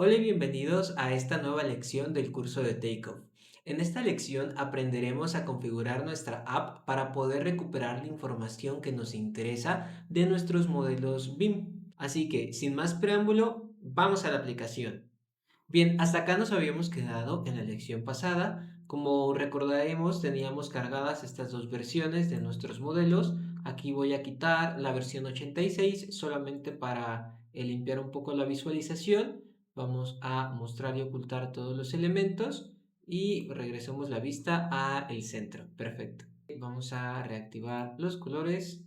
Hola y bienvenidos a esta nueva lección del curso de Takeoff. En esta lección aprenderemos a configurar nuestra app para poder recuperar la información que nos interesa de nuestros modelos BIM. Así que, sin más preámbulo, vamos a la aplicación. Bien, hasta acá nos habíamos quedado en la lección pasada. Como recordaremos, teníamos cargadas estas dos versiones de nuestros modelos. Aquí voy a quitar la versión 86 solamente para limpiar un poco la visualización. Vamos a mostrar y ocultar todos los elementos y regresemos la vista al centro. Perfecto. Vamos a reactivar los colores.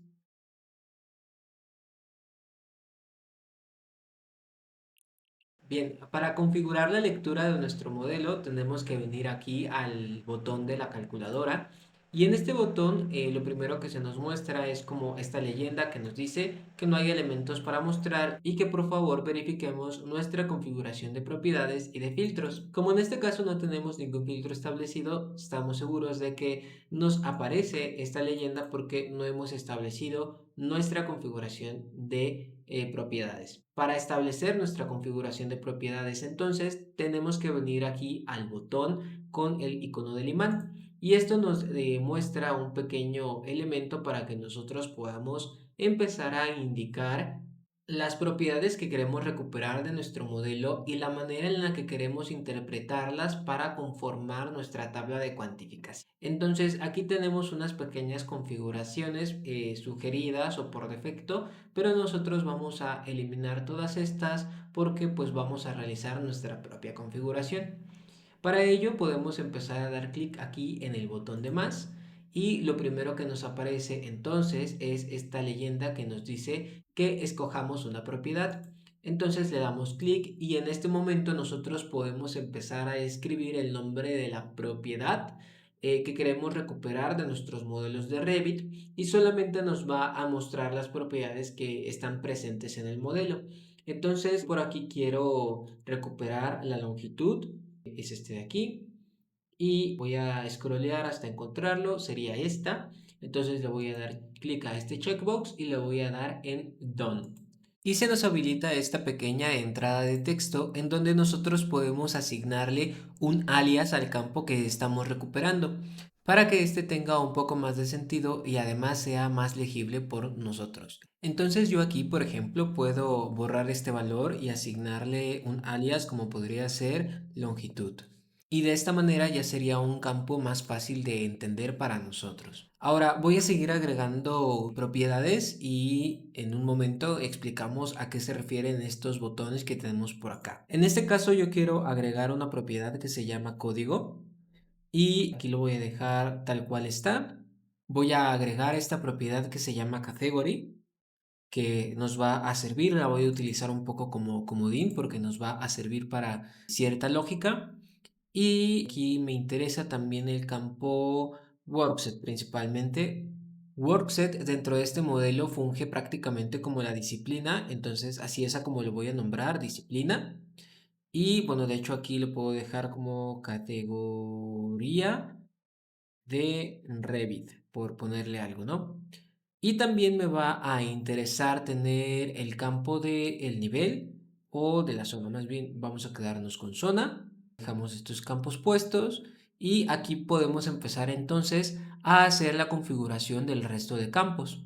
Bien, para configurar la lectura de nuestro modelo tenemos que venir aquí al botón de la calculadora y en este botón lo primero que se nos muestra es como esta leyenda que nos dice que no hay elementos para mostrar y que por favor verifiquemos nuestra configuración de propiedades y de filtros. Como en este caso no tenemos ningún filtro establecido, estamos seguros de que nos aparece esta leyenda porque no hemos establecido nuestra configuración de propiedades. Para establecer nuestra configuración de propiedades, entonces tenemos que venir aquí al botón con el icono del imán. Y esto nos muestra un pequeño elemento para que nosotros podamos empezar a indicar las propiedades que queremos recuperar de nuestro modelo y la manera en la que queremos interpretarlas para conformar nuestra tabla de cuantificación. Entonces aquí tenemos unas pequeñas configuraciones sugeridas o por defecto, pero nosotros vamos a eliminar todas estas porque pues vamos a realizar nuestra propia configuración. Para ello podemos empezar a dar clic aquí en el botón de más y lo primero que nos aparece entonces es esta leyenda que nos dice que escojamos una propiedad. Entonces le damos clic y en este momento nosotros podemos empezar a escribir el nombre de la propiedad que queremos recuperar de nuestros modelos de Revit y solamente nos va a mostrar las propiedades que están presentes en el modelo. Entonces por aquí quiero recuperar la longitud, es este de aquí, y voy a scrollear hasta encontrarlo, sería esta. Entonces le voy a dar clic a este checkbox y le voy a dar en Done. Y se nos habilita esta pequeña entrada de texto en donde nosotros podemos asignarle un alias al campo que estamos recuperando para que éste tenga un poco más de sentido y además sea más legible por nosotros. Entonces yo aquí, por ejemplo, puedo borrar este valor y asignarle un alias como podría ser longitud. Y de esta manera ya sería un campo más fácil de entender para nosotros. Ahora voy a seguir agregando propiedades y en un momento explicamos a qué se refieren estos botones que tenemos por acá. En este caso yo quiero agregar una propiedad que se llama código y aquí lo voy a dejar tal cual está. Voy a agregar esta propiedad que se llama category, que nos va a servir, la voy a utilizar un poco como comodín porque nos va a servir para cierta lógica. Y aquí me interesa también el campo Workset principalmente. Workset dentro de este modelo funge prácticamente como la disciplina, entonces así es a como lo voy a nombrar, disciplina. Y bueno, de hecho aquí lo puedo dejar como categoría de Revit, por ponerle algo, ¿no? Y también me va a interesar tener el campo del nivel o de la zona. Más bien vamos a quedarnos con zona. Dejamos estos campos puestos y aquí podemos empezar entonces a hacer la configuración del resto de campos.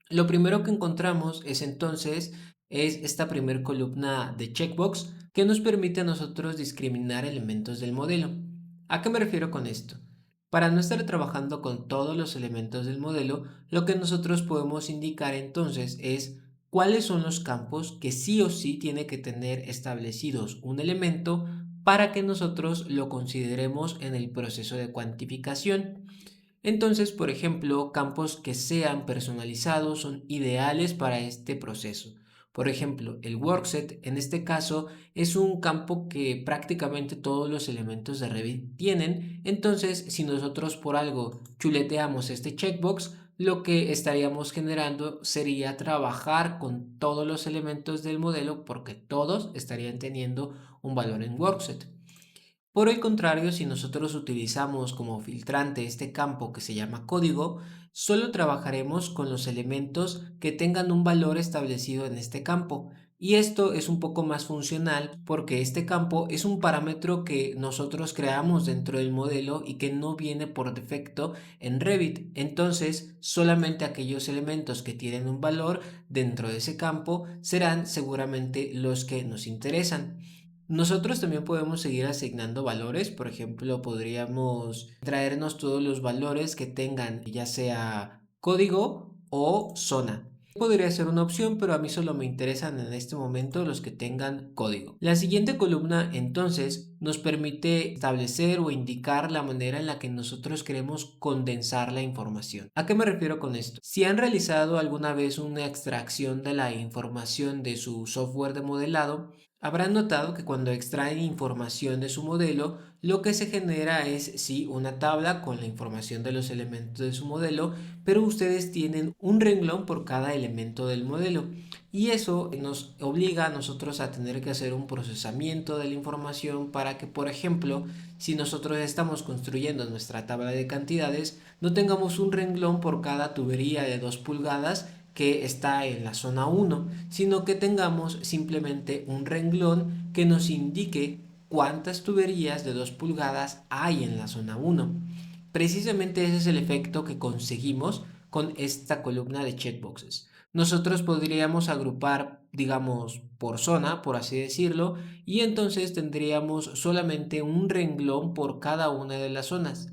Lo primero que encontramos es esta primer columna de checkbox que nos permite a nosotros discriminar elementos del modelo. ¿A qué me refiero con esto? Para no estar trabajando con todos los elementos del modelo, lo que nosotros podemos indicar entonces es cuáles son los campos que sí o sí tiene que tener establecidos un elemento para que nosotros lo consideremos en el proceso de cuantificación. Entonces, por ejemplo, campos que sean personalizados son ideales para este proceso. Por ejemplo, el workset en este caso es un campo que prácticamente todos los elementos de Revit tienen. Entonces, si nosotros por algo chuleteamos este checkbox, lo que estaríamos generando sería trabajar con todos los elementos del modelo porque todos estarían teniendo un valor en workset. Por el contrario, si nosotros utilizamos como filtrante este campo que se llama código, solo trabajaremos con los elementos que tengan un valor establecido en este campo. Y esto es un poco más funcional porque este campo es un parámetro que nosotros creamos dentro del modelo y que no viene por defecto en Revit. Entonces, solamente aquellos elementos que tienen un valor dentro de ese campo serán seguramente los que nos interesan. Nosotros también podemos seguir asignando valores, por ejemplo, podríamos traernos todos los valores que tengan ya sea código o zona. Podría ser una opción, pero a mí solo me interesan en este momento los que tengan código. La siguiente columna entonces nos permite establecer o indicar la manera en la que nosotros queremos condensar la información. ¿A qué me refiero con esto? Si han realizado alguna vez una extracción de la información de su software de modelado, habrán notado que cuando extraen información de su modelo, lo que se genera es sí una tabla con la información de los elementos de su modelo, pero ustedes tienen un renglón por cada elemento del modelo. Y eso nos obliga a nosotros a tener que hacer un procesamiento de la información para que, por ejemplo, si nosotros estamos construyendo nuestra tabla de cantidades, no tengamos un renglón por cada tubería de 2 pulgadas que está en la zona 1, sino que tengamos simplemente un renglón que nos indique cuántas tuberías de 2 pulgadas hay en la zona 1. Precisamente ese es el efecto que conseguimos con esta columna de checkboxes. Nosotros podríamos agrupar, digamos, por zona, por así decirlo, y entonces tendríamos solamente un renglón por cada una de las zonas.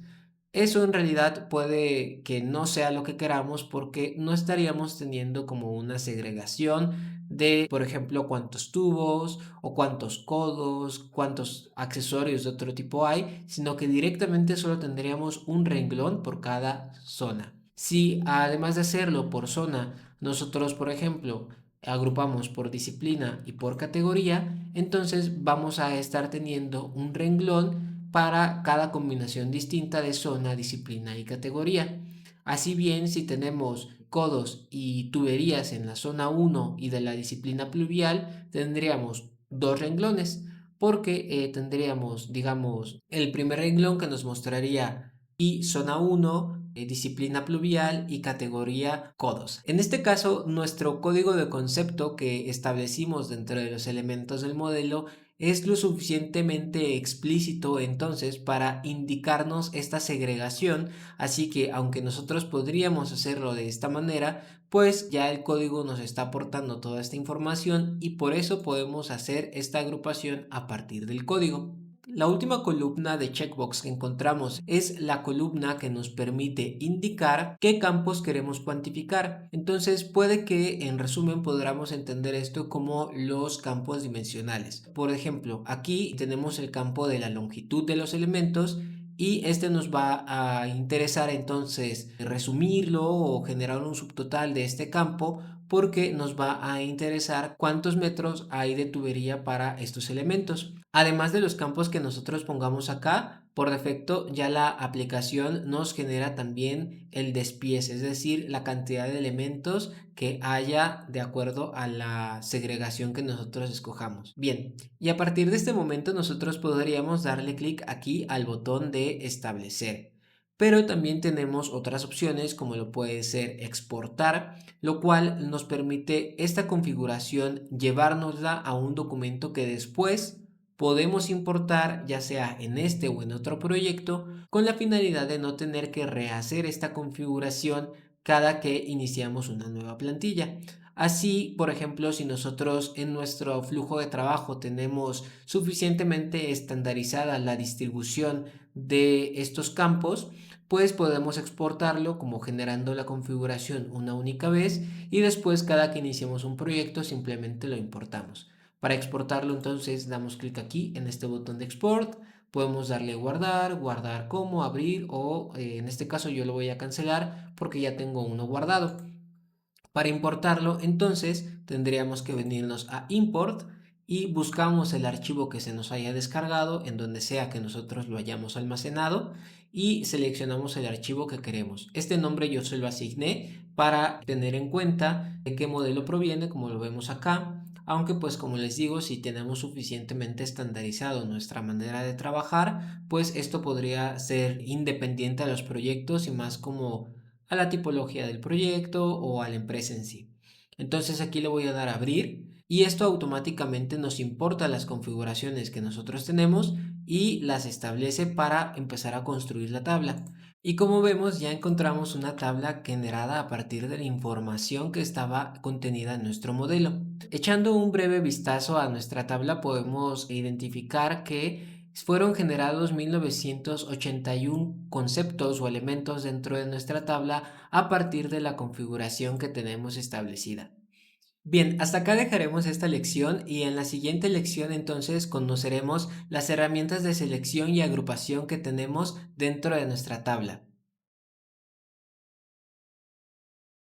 Eso en realidad puede que no sea lo que queramos porque no estaríamos teniendo como una segregación de, por ejemplo, cuántos tubos o cuántos codos, cuántos accesorios de otro tipo hay, sino que directamente solo tendríamos un renglón por cada zona. Si además de hacerlo por zona, nosotros, por ejemplo, agrupamos por disciplina y por categoría, entonces vamos a estar teniendo un renglón para cada combinación distinta de zona, disciplina y categoría. Así bien, si tenemos codos y tuberías en la zona 1 y de la disciplina pluvial, tendríamos dos renglones, porque tendríamos, digamos, el primer renglón que nos mostraría y zona 1, disciplina pluvial y categoría codos. En este caso, nuestro código de concepto que establecimos dentro de los elementos del modelo es lo suficientemente explícito entonces para indicarnos esta segregación, así que aunque nosotros podríamos hacerlo de esta manera, pues ya el código nos está aportando toda esta información y por eso podemos hacer esta agrupación a partir del código. La última columna de checkbox que encontramos es la columna que nos permite indicar qué campos queremos cuantificar. Entonces puede que en resumen podamos entender esto como los campos dimensionales. Por ejemplo, aquí tenemos el campo de la longitud de los elementos y este nos va a interesar entonces resumirlo o generar un subtotal de este campo porque nos va a interesar cuántos metros hay de tubería para estos elementos. Además de los campos que nosotros pongamos acá, por defecto ya la aplicación nos genera también el despiece, es decir, la cantidad de elementos que haya de acuerdo a la segregación que nosotros escojamos. Bien, y a partir de este momento nosotros podríamos darle clic aquí al botón de establecer. Pero también tenemos otras opciones como lo puede ser exportar, lo cual nos permite esta configuración llevárnosla a un documento que después podemos importar ya sea en este o en otro proyecto con la finalidad de no tener que rehacer esta configuración cada que iniciamos una nueva plantilla. Así, por ejemplo, si nosotros en nuestro flujo de trabajo tenemos suficientemente estandarizada la distribución de estos campos, pues podemos exportarlo como generando la configuración una única vez y después cada que iniciemos un proyecto simplemente lo importamos. Para exportarlo entonces damos clic aquí en este botón de export, podemos darle guardar, guardar como, abrir o en este caso yo lo voy a cancelar porque ya tengo uno guardado. Para importarlo, entonces tendríamos que venirnos a Import y buscamos el archivo que se nos haya descargado en donde sea que nosotros lo hayamos almacenado y seleccionamos el archivo que queremos. Este nombre yo se lo asigné para tener en cuenta de qué modelo proviene, como lo vemos acá. Aunque pues como les digo, si tenemos suficientemente estandarizado nuestra manera de trabajar, pues esto podría ser independiente a los proyectos y más como a la tipología del proyecto o a la empresa en sí. Entonces aquí le voy a dar a abrir y esto automáticamente nos importa las configuraciones que nosotros tenemos y las establece para empezar a construir la tabla. Y como vemos, ya encontramos una tabla generada a partir de la información que estaba contenida en nuestro modelo. Echando un breve vistazo a nuestra tabla, podemos identificar que fueron generados 1981 conceptos o elementos dentro de nuestra tabla a partir de la configuración que tenemos establecida. Bien, hasta acá dejaremos esta lección y en la siguiente lección entonces conoceremos las herramientas de selección y agrupación que tenemos dentro de nuestra tabla.